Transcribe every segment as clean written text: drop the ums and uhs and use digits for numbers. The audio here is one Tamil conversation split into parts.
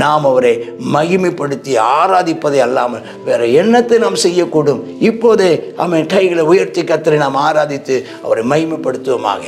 நாம் அவரை மகிமைப்படுத்தி ஆராதிப்பதை அல்லாமல் வேற என்னத்தை நாம் செய்யக்கூடும்? இப்போதே அவன் கைகளை உயர்த்தி கர்த்தரை நாம் ஆராதித்து அவரை மகிமைப்படுத்துவோமாக.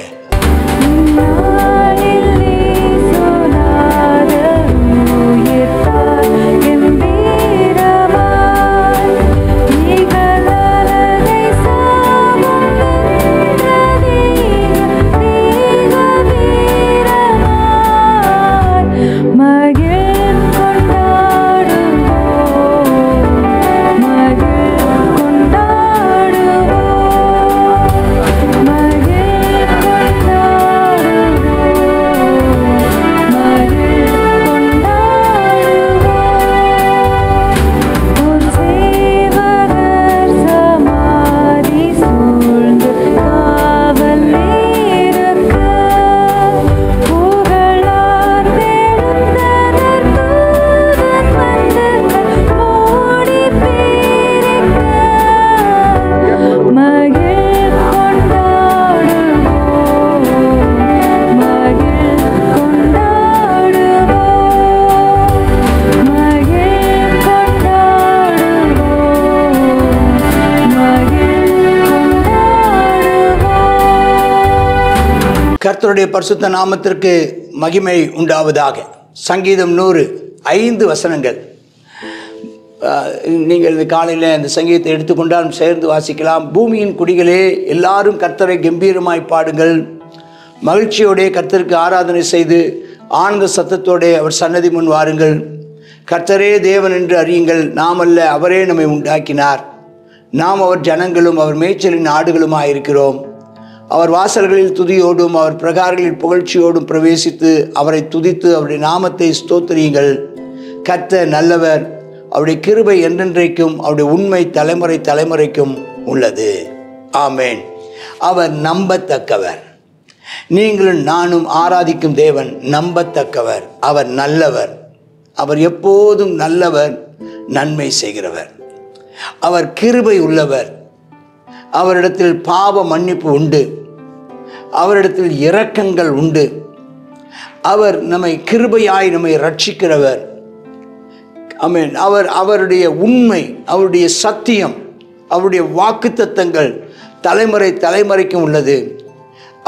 கர்த்தருடைய பரிசுத்த நாமத்திற்கு மகிமை உண்டாவதாக. சங்கீதம் 100 5 நீங்கள் இந்த காலையில் இந்த சங்கீதத்தை எடுத்துக்கொண்டால் சேர்ந்து வாசிக்கலாம். பூமியின் குடிகளே, எல்லாரும் கர்த்தரை கம்பீரமாய் பாடுங்கள். மகிழ்ச்சியோடைய கர்த்தருக்கு ஆராதனை செய்து ஆனந்த சத்தத்தோടെ அவர் சன்னதி முன் வாருங்கள். கர்த்தரே தேவன் என்று அறியுங்கள். நாம் அல்ல, அவரே நம்மை உண்டாக்கினார். நாம் அவர் ஜனங்களும் அவர் மேய்ச்சலின் ஆடுகளுமாய் இருக்கிறோம். அவர் வாசல்களில் துதியோடும் அவர் பிரகாரங்களில் புகழ்ச்சியோடும் பிரவேசித்து அவரை துதித்து அவருடைய நாமத்தை ஸ்தோத்திரியுங்கள். கர்த்தர் நல்லவர், அவருடைய கிருபை என்றென்றைக்கும், அவருடைய உண்மை தலைமுறை தலைமுறைக்கும் உள்ளது. ஆமேன். அவர் நம்பத்தக்கவர். நீங்களும் நானும் ஆராதிக்கும் தேவன் நம்பத்தக்கவர். அவர் நல்லவர். அவர் எப்போதும் நல்லவர், நன்மை செய்கிறவர். அவர் கிருபை உள்ளவர். அவரிடத்தில் பாவ மன்னிப்பு உண்டு. அவரிடத்தில் இரக்கங்கள் உண்டு. அவர் நம்மை கிருபையாய் நம்மை ரட்சிக்கிறவர். ஆமென். அவருடைய உண்மை, அவருடைய சத்தியம், அவருடைய வாக்குத்தத்தங்கள் தலைமுறை தலைமுறைக்கும் உள்ளது.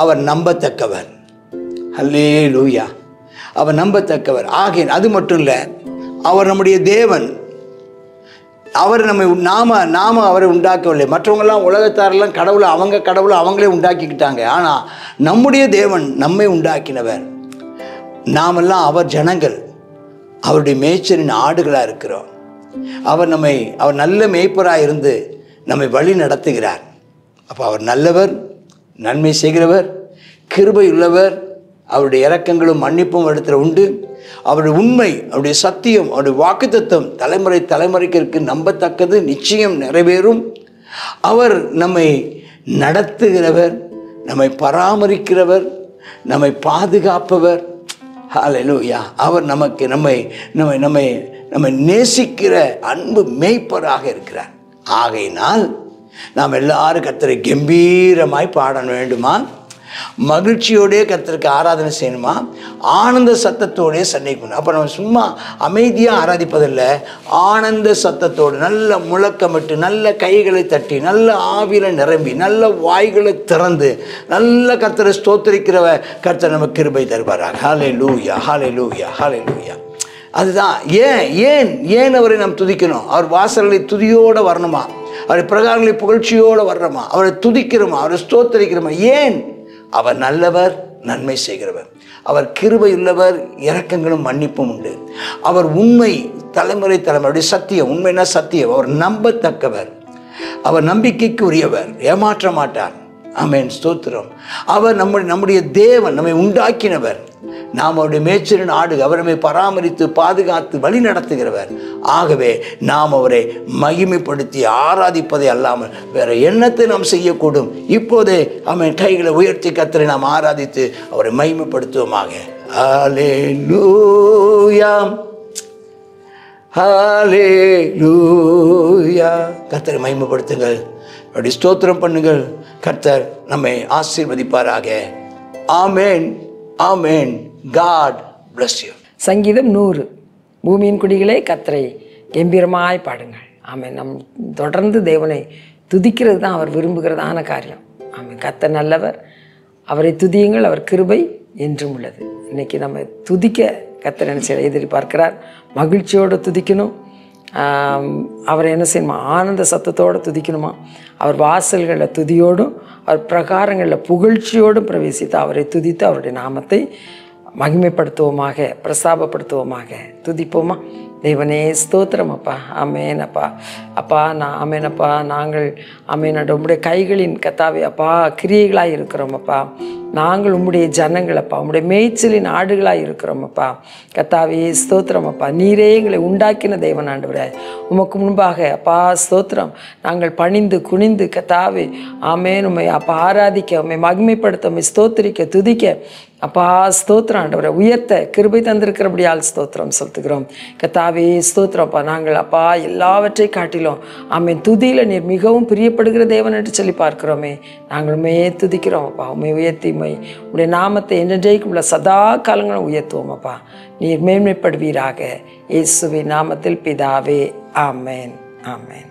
அவர் நம்பத்தக்கவர். அல்லேலூயா. அவர் நம்பத்தக்கவர். ஆகிய அது மட்டும் இல்லை, அவர் நம்முடைய தேவன். அவர் நம்மை நாம அவரை உண்டாக்கவில்லை. மற்றவங்கெல்லாம் உலகத்தாரெல்லாம் கடவுளை அவங்களே உண்டாக்கிக்கிட்டாங்க. ஆனால் நம்முடைய தேவன் நம்மை உண்டாக்கினவர். நாமெல்லாம் அவர் ஜனங்கள், அவருடைய மேய்ச்சலின் ஆடுகளாக இருக்கிறோம். அவர் நல்ல மேய்ப்பராக இருந்து நம்மை வழி நடத்துகிறார். அப்போ அவர் நல்லவர், நன்மை செய்கிறவர், கிருபை உள்ளவர். அவருடைய இரக்கங்களும் மன்னிப்பும் இடத்துல உண்டு. அவருடைய உண்மை, அவருடைய சத்தியம், அவருடைய வாக்குத்தத்தம் தலைமுறை தலைமுறைக்கு நம்பத்தக்கது, நிச்சயம் நிறைவேறும். அவர் நம்மை நடத்துகிறவர், நம்மை பராமரிக்கிறவர், நம்மை பாதுகாப்பவர். ஹல்லேலூயா. அவர் நம்மை நேசிக்கிற அன்பு மேய்ப்பராக இருக்கிறார். ஆகையினால் நாம் எல்லாரும் கர்த்தரை கம்பீரமாய் பாட வேண்டுமா? மகிழ்ச்சியோடே கர்த்தருக்கு ஆராதனை செய்யணுமா? ஆனந்த சத்தத்தோடே சன்னிக்கணும். அப்போ நம்ம சும்மா அமைதியாக ஆராதிப்பதில்லை, ஆனந்த சத்தத்தோடு நல்ல முழக்கமிட்டு, நல்ல கைகளை தட்டி, நல்ல ஆவியில் நிரம்பி, நல்ல வாய்களை திறந்து நல்ல கர்த்தரை ஸ்தோத்திரிக்கிறவ கர்த்தர் நமக்கு கிருபை தருவாராக. ஹல்லேலூயா, ஹல்லேலூயா, ஹல்லேலூயா. அதுதான் ஏன் அவரை நாம் துதிக்கணும். அவர் வாசல்களை துதியோடு வரணுமா? அவருடைய பிரகாரங்களை புகழ்ச்சியோடு வர்றோமா? அவரை துதிக்கிறோமா? அவரை ஸ்தோத்திரிக்கிறோமா? ஏன்? அவர் நல்லவர், நன்மை செய்கிறவர். அவர் கிருபை உள்ளவர், இரக்கங்களும் மன்னிப்பும் உண்டு. அவர் உண்மை தலைமுறை தலைமுறை சத்தியம். உண்மைனா சத்தியம். அவர் நம்பத்தக்கவர். அவர் நம்பிக்கைக்கு உரியவர், ஏமாற்ற மாட்டார். ஆமென், ஸ்தோத்திரம். அவர் நம்முடைய தேவன், நம்மை உண்டாக்கினவர். நாம் அவருடைய மேய்ச்சலின் ஆடு. அவர் நம்மை பராமரித்து பாதுகாத்து வழி நடத்துகிறவர். ஆகவே நாம் அவரை மகிமைப்படுத்தி ஆராதிப்பதை அல்லாமல் வேற என்னத்தை நாம் செய்யக்கூடும்? இப்போதே அவன் கைகளை உயர்த்தி கர்த்தரை நாம் ஆராதித்து அவரை மகிமைப்படுத்துவோமாக. ஹல்லேலூயா, ஹல்லேலூயா. கர்த்தரை மகிமைப்படுத்துங்கள், அப்படி ஸ்தோத்திரம் பண்ணுங்கள். கர்த்தர் நம்மை ஆசீர்வதிப்பாராக. ஆமேன், ஆமேன். God bless you. சங்கீதம் 100 பூமியின் குடிகளே கர்த்தரை கம்பீரமாய் பாடுங்கள். ஆமென். நம் தொடர்ந்து தேவனை துதிக்கிறது தான் அவர் விரும்புகிறதான காரியம். ஆமென். கர்த்தர் நல்லவர், அவரை துதியுங்கள், அவர் கிருபை என்றும் உள்ளது. இன்றைக்கி நம்ம துதிக்க கர்த்தர் என்ன செய்ய எதிர்பார்க்கிறார்? மகிழ்ச்சியோடு துதிக்கணும். அவரை என்ன செய்யணுமா? ஆனந்த சத்தத்தோடு துதிக்கணுமா? அவர் வாசல்களில் துதியோடும் அவர் பிரகாரங்களில் புகழ்ச்சியோடும் பிரவேசித்து அவரை துதித்து அவருடைய நாமத்தை மகிமைப்படுத்துவோமாக, பிரஸ்தாபப்படுத்துவோமாக. துதிப்போமா? தேவனே ஸ்தோத்திரம் அப்பா. ஆமேன் அப்பா. அப்பா ஆமேனப்பா. நாங்கள் ஆமேன் உம்முடைய கைகளின் கத்தாவே அப்பா கிரியைகளாக இருக்கிறோம் அப்பா. நாங்கள் உம்முடைய ஜனங்கள் அப்பா, உம்முடைய மேய்ச்சலின் ஆடுகளாக இருக்கிறோம் அப்பா. கத்தாவே ஸ்தோத்திரம் அப்பா. நீரே எங்களை உண்டாக்கின தேவன் ஆண்டவரே, உமக்கு முன்பாக அப்பா ஸ்தோத்திரம். நாங்கள் பணிந்து குனிந்து கத்தாவே ஆமேன் உம்மை அப்பா ஆராதிக்க, உம்மை மகிமைப்படுத்த, உம்மை ஸ்தோத்திரிக்க, துதிக்க அப்பா ஸ்தோத்திரம் ஆண்டவரை உயர்த்த கிருபை தந்திருக்கிறபடியால் ஸ்தோத்திரம் செலுத்துகிறோம். கத்தாவே ஸ்தோத்திரம் அப்பா. நாங்கள் அப்பா எல்லாவற்றை காட்டிலும் ஆமேன் துதியில் நீர் மிகவும் பிரியப்படுகிற தேவன் என்று சொல்லி பார்க்கிறோமே. நாங்கள் உண்மையே துதிக்கிறோம் அப்பா. உண்மை உயர்த்தி உடைய நாமத்தை என்றைக்கும் உள்ள சதா காலங்களும் உயர்த்துவோம் அப்பா. நீர் மேன்மைப்படுவீராக. இயேசுவின் நாமத்தில் பிதாவே. ஆமேன். ஆமேன்.